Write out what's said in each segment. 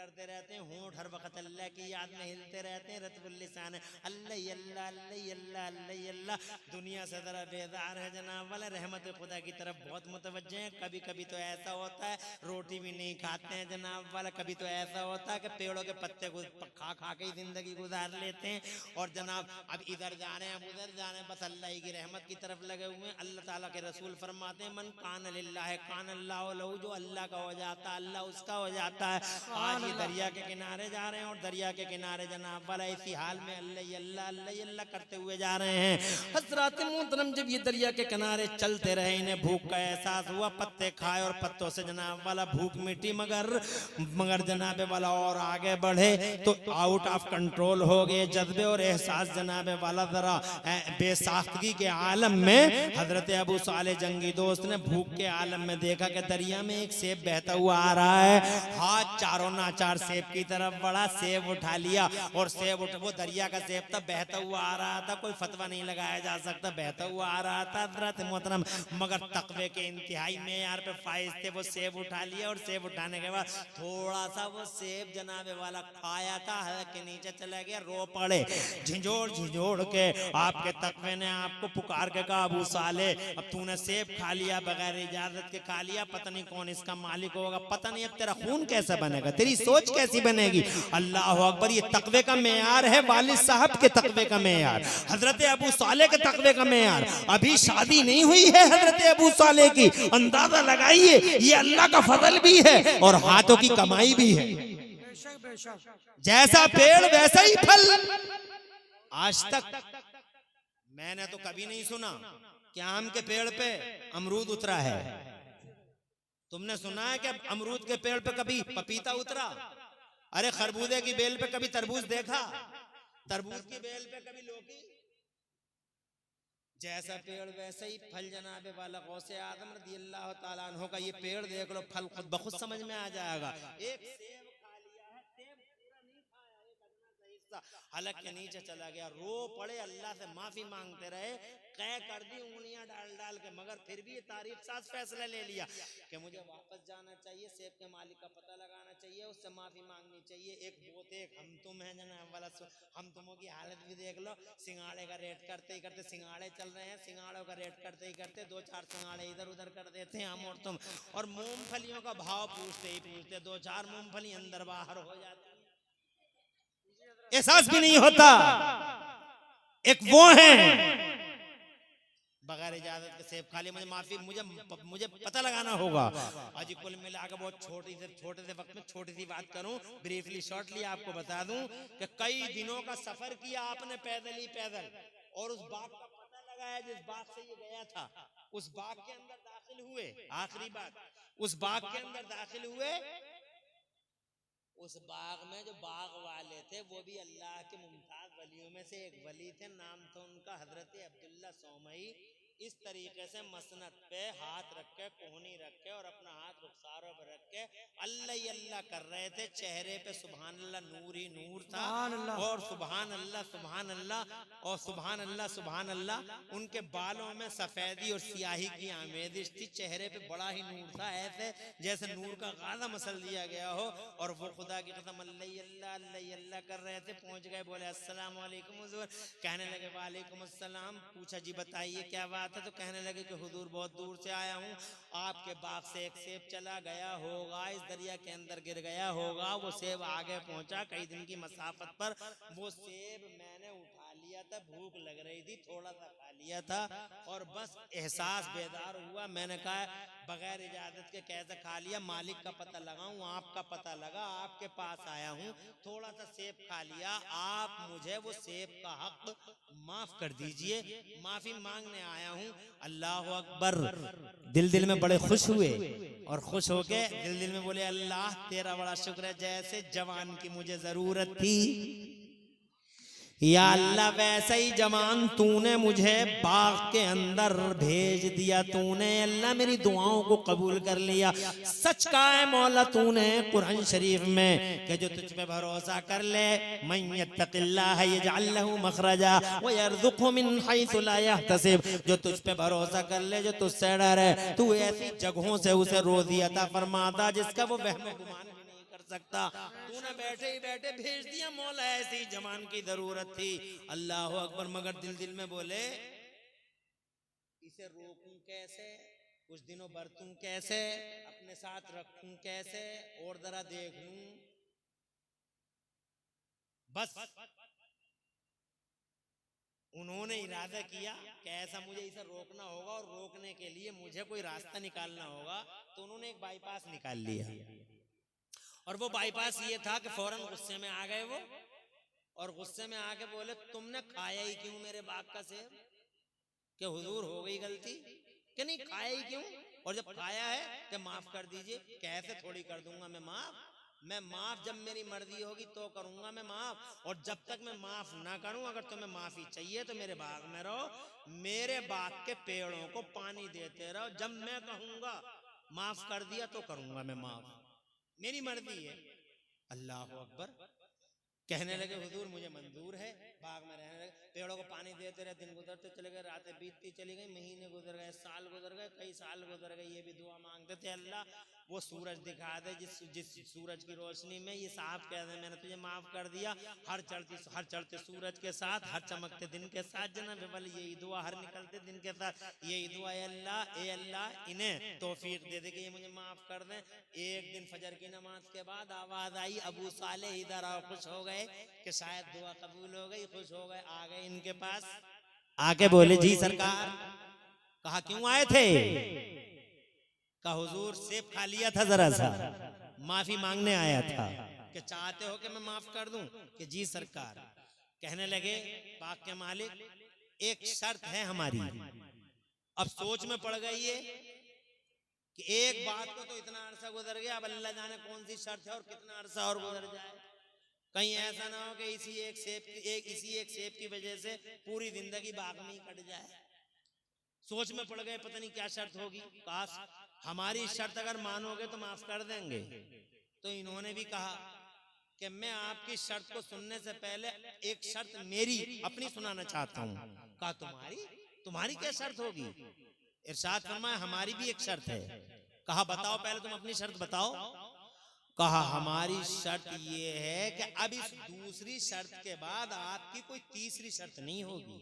करते रहते हैं, होंठ हर वक्त अल्लाह की याद में हिलते रहते हैं, रतबुल लिसान अल्लाह अल्लाह अल्लाह अल्लाह अल्लाह अल्लाह। दुनिया से जरा बेदार है जनाब वाला, रहमत खुदा की तरफ बहुत मुतवज्जे हैं। कभी कभी तो ऐसा होता है रोटी भी नहीं खाते हैं जनाब वाला, कभी तो ऐसा होता है कि पेड़ों के पत्ते को खा खा के ही जिंदगी गुजार लेते हैं। और जनाब अब इधर जा रहे हैं अब उधर जा रहे हैं, बस अल्लाह की रहमत की तरफ लगे हुए हैं। अल्लाह ताला के रसूल फरमाते हैं मन कान लिल्लाह कान अल्लाह लहू, जो अल्लाह का हो जाता है अल्लाह उसका हो जाता है। आज ये दरिया के किनारे जा रहे हैं और दरिया के किनारे जनाब वाला इसी हाल में अल्लाह अल्लाह अल्लाह अल्लाह करते हुए जा रहे हैं। हज़रात मोहतरम जब ये दरिया के किनारे चलते रहे, इन्हें भूख का एहसास हुआ, पत्ते खाए और पत्तों से जनाब वाला भूख मिटी, मगर जनाब वाला और आगे बढ़े तो आउट ऑफ कंट्रोल हो गए जज्बे और एहसास जनाब वाला, जरा बेसाख्तगी के आलम में हजरत अबू साले जंगी दोस्त ने भूख के आलम में देखा कि दरिया में एक सेब बहता हुआ आ रहा है। हाथ चारों नाचार सेब की तरफ बढ़ा, सेब उठा लिया और वो दरिया का सेब था, बहता हुआ आ रहा था, कोई फतवा नहीं लगाया जा सकता, बहता हुआ आ रहा था हजरत मोहतरम, मगर तकवे के इंतहाई मेयार पे फाइज थे। वो सेब उठा लिया और सेब उठाने के बाद थोड़ा सा वो सेब जनाबे वाला खाया था, हलक के नीचे चला गया, रो पड़े झिझोड़ झिझोड़ के। आपके तकवे ने आपको पुकार के कहा अबू साले अब तूने सेब खा लिया, बगैर इजाजत के खा लिया, पता नहीं कौन इसका मालिक होगा, पता नहीं अब तेरा खून कैसे बनेगा, तेरी सोच कैसी बनेगी। अल्लाह अकबर, ये तकवे का मेयार है, वालिद साहब के तकवे का मेयार, हजरत अबू साले के तकवे का मेयार। अभी शादी नहीं हुई है हजरत अबू साले की, अंदाजा लगाइए ये अल्लाह का फजल भी है और हाथों की कमाई भी है। जैसा पेड़ वैसा ही फल। आज तक मैंने तो कभी नहीं सुना कि आम के पेड़ पे अमरूद उतरा है। तुमने सुना है कि अमरूद के पेड़ पे कभी पपीता उतरा? अरे खरबूजे की बेल पे कभी तरबूज देखा? तरबूज की बेल पे कभी लौकी? जैसा पेड़ वैसे ही फल जनाबे वाला गौसे आदम रज़ियल्लाहु ताला अन्हु का ये पेड़ देख लो, फल खुद बखुद समझ में आ जाएगा। एक सेब खा लिया है, सेब पूरा नहीं खाया, एक अन्ना सा हिस्सा हलक के नीचे चला गया, रो पड़े, अल्लाह से माफी मांगते रहे, कह कर दी उंगलियां डाल डाल के, मगर फिर भी ये तारीफ साज फैसला ले लिया कि मुझे वापस जाना चाहिए, सेब के मालिक का पता लगाना चाहिए, उससे माफी मांगनी चाहिए। एक वो थे हम तुम है जनाब वाला, हम तुमों की हालत भी देख लो, सिंगाड़े का रेट करते ही करते, सिंगाड़े चल रहे हैं, सिंगाड़ों का रेट करते ही करते दो चार सिंगाड़े इधर उधर कर देते हैं हम और तुम, और मूंगफलियों का भाव पूछते ही पूछते दो चार मूंगफली अंदर बाहर हो जाती, एहसास भी नहीं होता। एक वो है बगैर इजाजत के सेब खा लिया, मुझे माफी, मुझे पता लगाना होगा। आज कुल मिलाकर बहुत छोटे से वक्त में छोटी सी बात करूं, ब्रीफली शॉर्टली आपको बता दूं कि कई दिनों का सफर किया आपने पैदल ही पैदल, और उस बाग का पता लगाया जिस बाग से ये गया था, उस बाग के अंदर दाखिल हुए, आखिरी बात, उस बाग के अंदर दाखिल हुए, उस बाग में जो बाग वाले थे वो भी अल्लाह के मुमताज वलियों में से एक वली थे, नाम था उनका हजरत अब्दुल्ला सौमई। इस तरीके से मसनद पे हाथ रख के, कोहनी रख के और अपना हाथ रुखसारों पर रख के अल्लाह ही अल्लाह कर रहे थे। चेहरे पे सुभान अल्लाह नूर ही नूर था, और सुभान अल्लाह सुभान अल्लाह और सुभान अल्लाह सुभान अल्लाह। उनके बालों में सफेदी और सियाही की आमेदिश थी, चेहरे पे बड़ा ही नूर था, ऐसे जैसे नूर का गाज़ा मसल दिया गया हो। और वो खुदा की कसम अल्लाह अल्लाह कर रहे थे। पहुंच गए, बोले अस्सलाम वालेकुम हुजूर, कहने लगे वालेकुम अस्सलाम। पूछा जी बताइए क्या बात है? तो कहने लगे कि हुजूर बहुत दूर से आया हूँ, आपके बाग से एक सेब चला गया होगा, इस दरिया के अंदर गिर गया होगा, वो सेब आगे पहुंचा कई दिन की मसाफत पर, वो सेब मैंने उठा लिया था, भूख लग रही थी, थोड़ा सा खा लिया था और बस एहसास बेदार हुआ, मैंने कहा बगैर इजाजत के कैसे खा लिया, मालिक का पता लगाऊं, आपका पता लगा, आपके पास आया हूँ, थोड़ा सा सेब खा लिया, आप मुझे वो सेब का हक माफ कर दीजिए, माफी मांगने आया हूँ। अल्लाह अकबर। दिल दिल में बड़े खुश हुए और खुश होके दिल दिल में बोले अल्लाह तेरा बड़ा शुक्र है, जैसे जवान की मुझे जरूरत थी या अल्लाह वैसे ही जवान तूने मुझे बाग के अंदर भेज दिया, तूने अल्लाह मेरी दुआओं को कबूल कर लिया। सच कहा है मौला तूने कुरान शरीफ में कि जो तुझ पे भरोसा कर ले, मन यत्तकिल्लाह यजअल लहू मखरजा व यरज़ुक़हु मिन हैसु ला यहतसिब, जो तुझ पे भरोसा कर ले, जो तुझसे डरे, तू ऐसी जगहों से उसे रोज़ी अता फरमाता जिसका वो वहम गुमान भी नहीं कर सकता, तूने बैठे ही बैठे भेज दिया मौला, ऐसी जवान की जरूरत थी। अल्लाह अकबर। मगर दिल दिल में बोले इसे रोकूं कैसे, कुछ दिनों बरतूं कैसे, अपने साथ रखूं कैसे, और जरा देख लूं। बस उन्होंने इरादा किया कि ऐसा मुझे इसे रोकना होगा, और रोकने के लिए मुझे कोई रास्ता निकालना होगा। तो उन्होंने एक बाईपास निकाल लिया, और वो बाईपास ये था कि फौरन गुस्से में आ गए वो, और गुस्से में आके बोले तुमने खाया ही क्यों मेरे बाग का सेब? कि हुजूर हो गई गलती। कि नहीं, खाया ही क्यों, और जब खाया है तो माफ कर दीजिए। कैसे थोड़ी कर दूंगा मैं माफ, मैं माफ जब मेरी मर्जी होगी तो करूंगा मैं माफ, और जब तक मैं माफ ना करूं, अगर तुम्हें माफी चाहिए तो मेरे बाग में रहो, मेरे बाग के पेड़ों को पानी देते रहो, जब मैं कहूंगा माफ कर दिया तो करूंगा मैं माफ, मेरी मर्जी है। अल्लाह अकबर। कहने लगे हुजूर मुझे मंजूर है, बाग में रहने लगे, पेड़ों को पानी देते रहे, दिन गुजरते चले गए, रातें बीतती चली गई, महीने गुजर गए, साल गुजर गए, कई साल गुजर गए। ये भी दुआ मांगते थे अल्लाह वो सूरज दिखा दे, जिस सूरज की रोशनी में ये साहब कह दे मैंने तुझे माफ कर दिया, हर चढ़ते सूरज के साथ, हर चमकते दिन के साथ जनाब वाले यही दुआ, हर निकलते दिन के साथ यही दुआ, ए अल्लाह इन्हें तौफीक दे दे कि ये मुझे माफ कर दें। एक दिन फजर की नमाज के बाद आवाज आई अबू साले इधर आओ। खुश हो गए कि शायद दुआ कबूल हो गई, खुश हो गए, आ गए इनके पास, आके बोले जी सरकार। कहा क्यों आए थे? कहा हुजूर सेब खा लिया था जरा सा, माफी मांगने आया था। कि चाहते हो कि मैं माफ कर दूं? कि जी सरकार। कहने लगे बाग के मालिक एक शर्त है हमारी। अब सोच में पड़ गई है कि एक बात को तो इतना अरसा गुजर गया, अब अल्लाह जाने कौन सी शर्त है और कितना अरसा और गुजर जाए। कहीं ऐसा ना हो कि इसी एक सेब की वजह से पूरी जिंदगी बाग में ही कट जाए। सोच में पड़ गए पता नहीं क्या शर्त होगी। काश हमारी शर्त अगर मानोगे तो माफ कर देंगे। तो इन्होंने भी कहा कि मैं आपकी शर्त को सुनने से पहले एक शर्त मेरी अपनी सुनाना चाहता हूँ। कहा तुम्हारी क्या शर्त होगी? इरशाद फरमाया हमारी भी एक शर्त है। कहा बताओ पहले तुम अपनी शर्त बताओ। कहा हमारी शर्त ये है कि अब इस दूसरी शर्त के बाद आपकी कोई तीसरी शर्त नहीं होगी,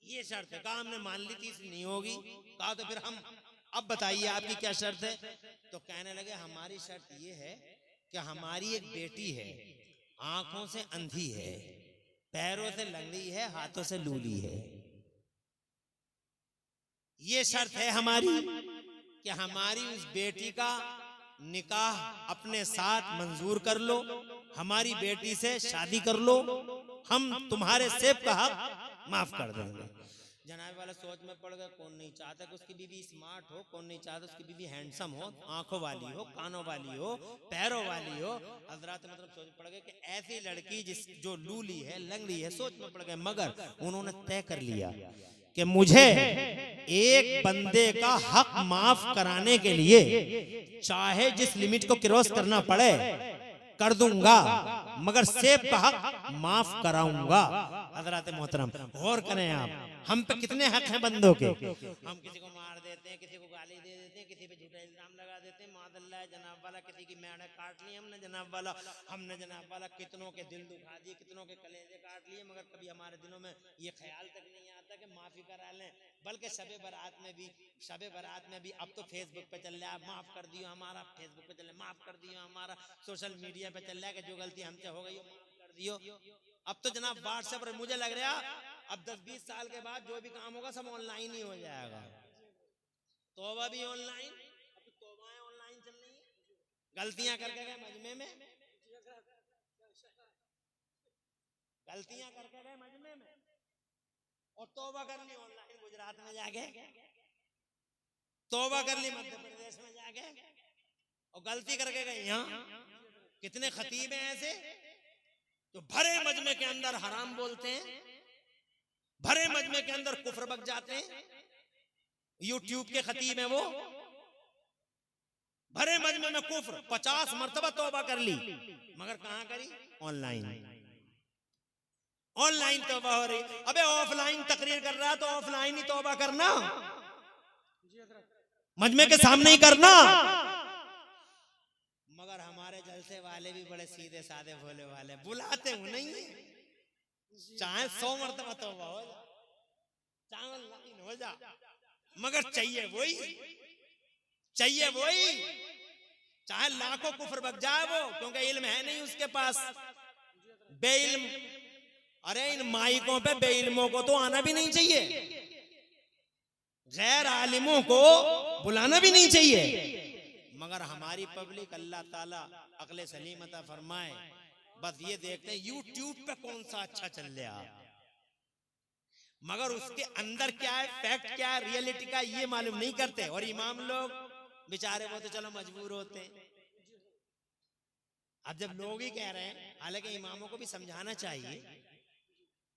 ये शर्त है। कहा हमने मान ली तीसरी नहीं होगी। कहा तो फिर हम अब बताइए आपकी क्या शर्त है? तो कहने लगे हमारी शर्त ये है कि हमारी एक बेटी है, आंखों से अंधी है, पैरों से लंगड़ी है, हाथों से लूली है। ये शर्त है हमारी कि हमारी उस बेटी का निकाह अपने साथ मंजूर कर लो, हमारी बेटी से शादी कर लो, हम तुम्हारे सेब का हक माफ कर देंगे। जनाब वाला सोच में पड़ गया, कौन नहीं चाहता कि उसकी बीवी स्मार्ट हो, कौन नहीं चाहता उसकी बीवी हैंडसम हो, आंखों वाली हो, कानों वाली हो, पैरों वाली हो। हजरात मतलब सोच पड़ गए कि ऐसी लड़की जो लूली है, लंगड़ी है। सोच में पड़ गए, मगर उन्होंने तय कर लिया कि मुझे एक बंदे का हक माफ कराने के लिए चाहे जिस लिमिट को क्रॉस करना पड़े कर दूंगा, मगर सेब का हक माफ कराऊंगा। हजरात मोहतरम गौर करें आप, हम पे कितने हक हैं बंदों के। हम किसी को मार देते हैं, किसी को गाली दे देते हैं, किसी पे झूठा इल्जाम लगा देते हैं, मादल्ला जनाब वाला किसी की मैंने काट ली हमने जनाब वाला कितनों के दिल दुखा दिए, कितनों के कलेजे काट लिए, मगर कभी हमारे दिलों में ये ख्याल तक नहीं आता कि माफी करा लें। बल्कि शबे बारात में भी अब तो फेसबुक पे चल रहा है माफ कर दियो हमारा, फेसबुक पे चल रहा है माफ कर दियो हमारा, सोशल मीडिया पे चल रहा है कि जो गलती हमसे हो गई हो माफ कर दियो। अब तो जनाब व्हाट्सएप पर मुझे लग रहा अब 10-20 साल के बाद जो भी काम होगा सब ऑनलाइन ही हो जाएगा। तौबा भी ऑनलाइन, अब तो तौबाएं ऑनलाइन चल रही है। गलतियां करके गए मजमे में, और तौबा कर ली ऑनलाइन गुजरात में जाके, तौबा कर ली मध्य प्रदेश में जाके, और गलती करके गए यहाँ। कितने खतीब हैं ऐसे जो भरे मजमे के अंदर हराम बोलते हैं, भरे मजमे के अंदर कुफ्र बक जाते हैं। यूट्यूब के खतीब हैं वो, भरे मजमे में कुफ्र 50 मरतबा तौबा कर ली, मगर कहां करी? ऑनलाइन तौबा हो रही। अबे ऑफलाइन तकरीर कर रहा है तो ऑफलाइन ही तौबा करना, मजमे के सामने ही करना। मगर हमारे जलसे वाले भी बड़े सीधे साधे भोले वाले, बुलाते हूं नहीं, चाहे 100 मरतबा तौबा हो जा, चाहे लाइन हो जा, मगर चाहिए वही, चाहे लाखों कुफ्र बक जाए वो, क्योंकि इल्म है नहीं उसके पास, बेइल्म। अरे इन माइकों पे बेइल्मों को तो आना भी नहीं चाहिए, गैर आलिमों को बुलाना भी नहीं चाहिए, मगर हमारी पब्लिक अल्लाह ताला अक्ल सलीम अता फरमाए, बस ये देखते हैं यूट्यूब पे कौन सा अच्छा चल रहा, मगर उसके अंदर क्या है, फैक्ट क्या है, रियलिटी का ये मालूम नहीं करते। और इमाम लोग बेचारे वो तो चलो मजबूर होते हैं। अब जब लोग ही कह रहे हैं, हालांकि इमामों को भी समझाना चाहिए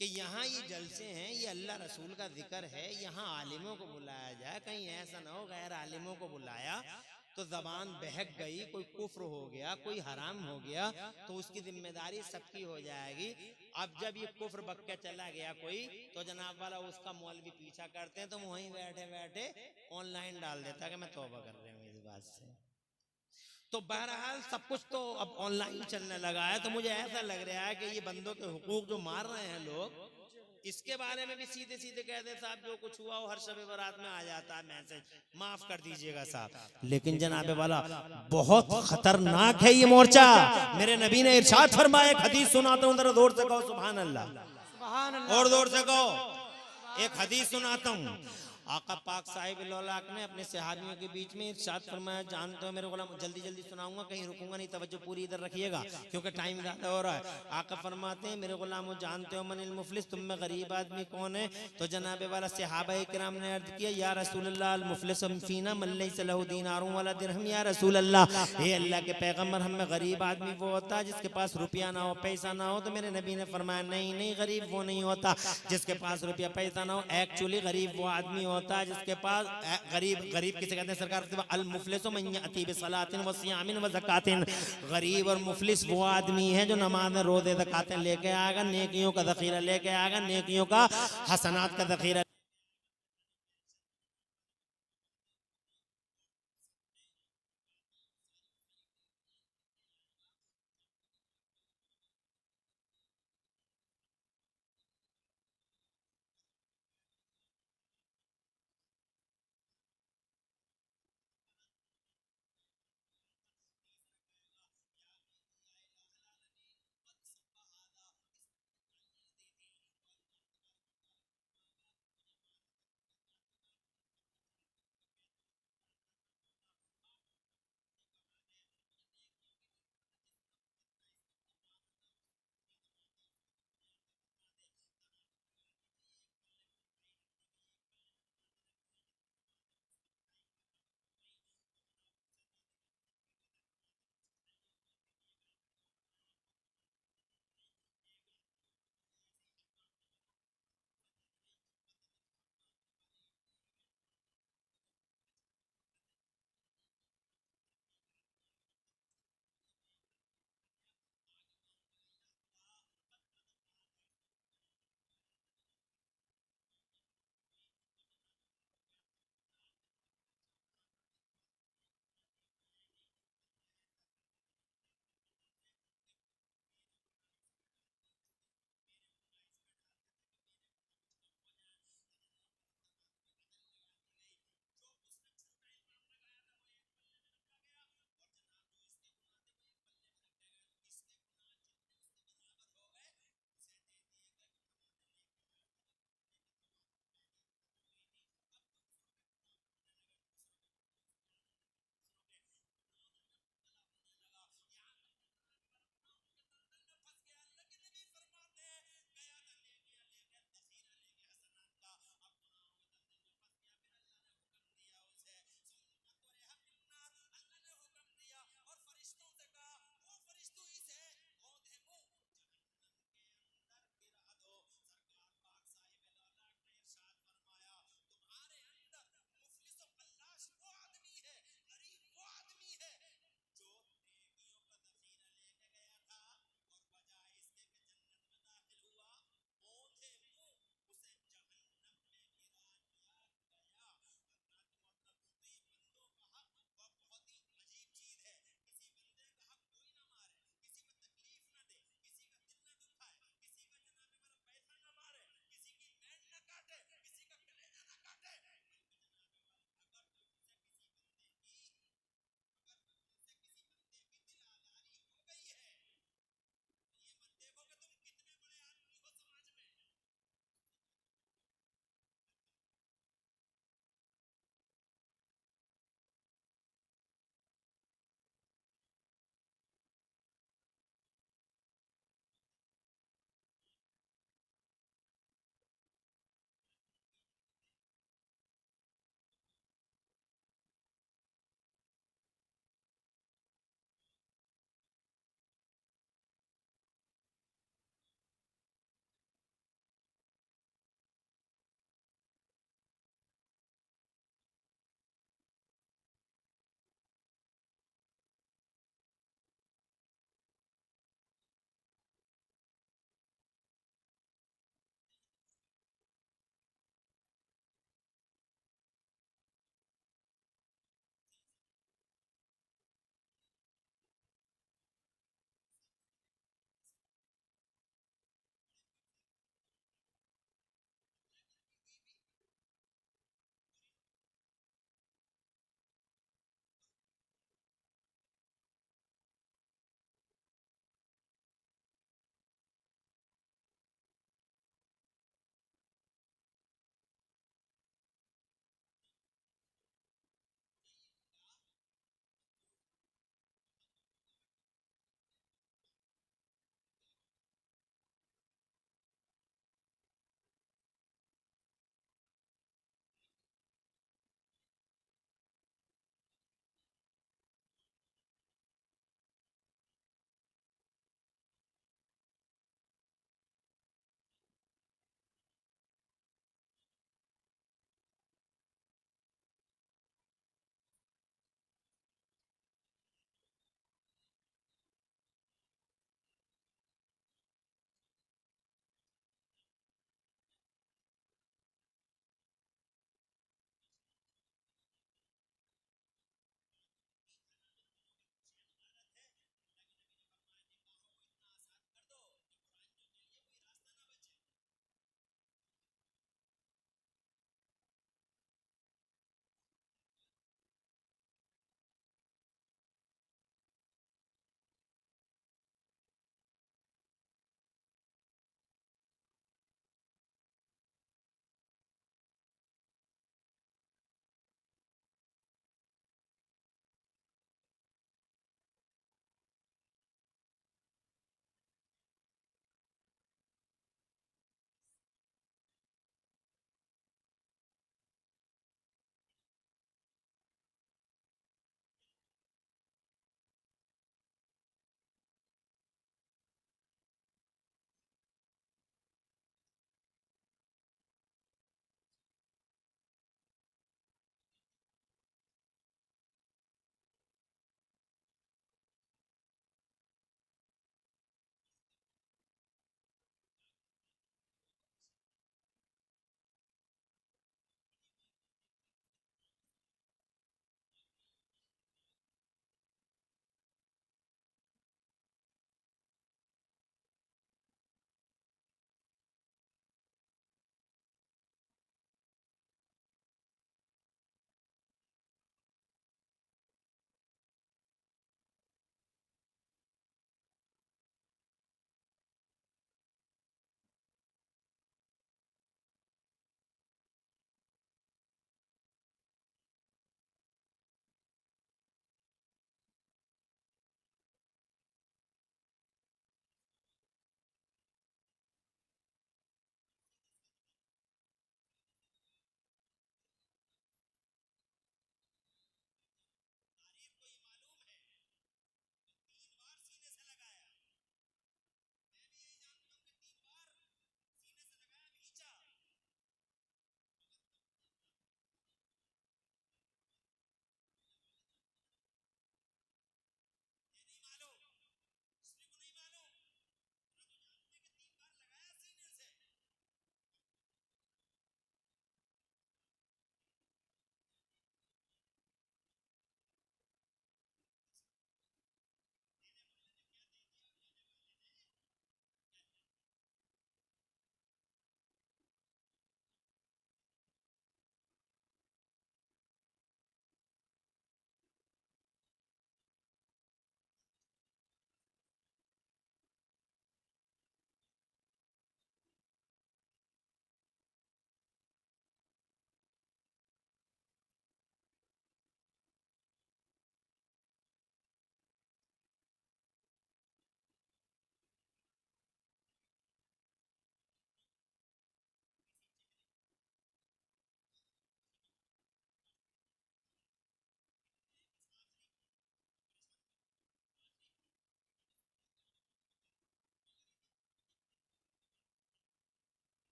कि यहाँ ये जलसे हैं, ये अल्लाह रसूल का जिक्र है, यहाँ आलिमों को बुलाया जाए, कहीं ऐसा ना हो गैर आलिमों को बुलाया तो जबान बहक गई, कोई कुफ्र हो गया, कोई हराम हो गया, तो उसकी जिम्मेदारी सबकी हो जाएगी। अब जब ये कुफ्र बक के चला गया कोई, तो जनाब वाला उसका मौलवी पीछा करते हैं, तो वहीं बैठे बैठे ऑनलाइन डाल देता कि मैं तौबा कर रहा हूँ इस बात से। तो बहरहाल सब कुछ तो अब ऑनलाइन चलने लगा है, तो मुझे ऐसा लग रहा है कि ये बंदों के हुकूक जो मार रहे हैं लोग, इसके बारे में भी सीधे सीधे कहते हैं साहब जो कुछ हुआ वो हर शब बारात में आ जाता है मैसेज, माफ कर दीजिएगा साहब। लेकिन जनाबे वाला बहुत खतरनाक है ये मोर्चा। मेरे नबी ने इरशाद फरमाया, एक हदीस सुनाता हूँ, जरा जोर से कहो सुभान अल्लाह, और जोर से कहो। एक हदीस सुनाता हूँ, आका पाक साहिब लौलाक ने अपने सहाबियों के बीच में इरशाद फरमाया, जानते हो मेरे गुलाम, जल्दी जल्दी सुनाऊंगा, कहीं रुकूंगा नहीं, तवज्जो पूरी इधर रखिएगा क्योंकि टाइम ज्यादा हो रहा है। आका फरमाते हैं, मेरे गुलामो जानते हो मनिल मुफलिस, तुम में गरीब आदमी कौन है? तो जनाबे वाला सहाबा किराम ने अर्ज किया, या रसूल अल्लाह अल मुफलिस फीना मन लैसा लहू दीनारुन वला दिरहम, या रसूल अल्लाह, हे अल्लाह के पैगंबर, हम में गरीब आदमी वो होता है जिसके पास रुपया ना हो, पैसा ना हो। तो मेरे नबी ने फरमाया, नहीं गरीब वो नहीं होता जिसके पास रुपया पैसा ना हो, एक्चुअली गरीब वो आदमी होता है जिसके पास गरीब किसे कहते हैं सरकार? अल मुफलिसु मन यअती बिसलातिन व सियामिन व ज़कातिन। गरीब और मुफलिस वो आदमी है जो नमाज रोज़े ज़कातें लेके आएगा, नेकियों का ज़ख़ीरा लेके आएगा, नेकियों का हसनात का ज़ख़ीरा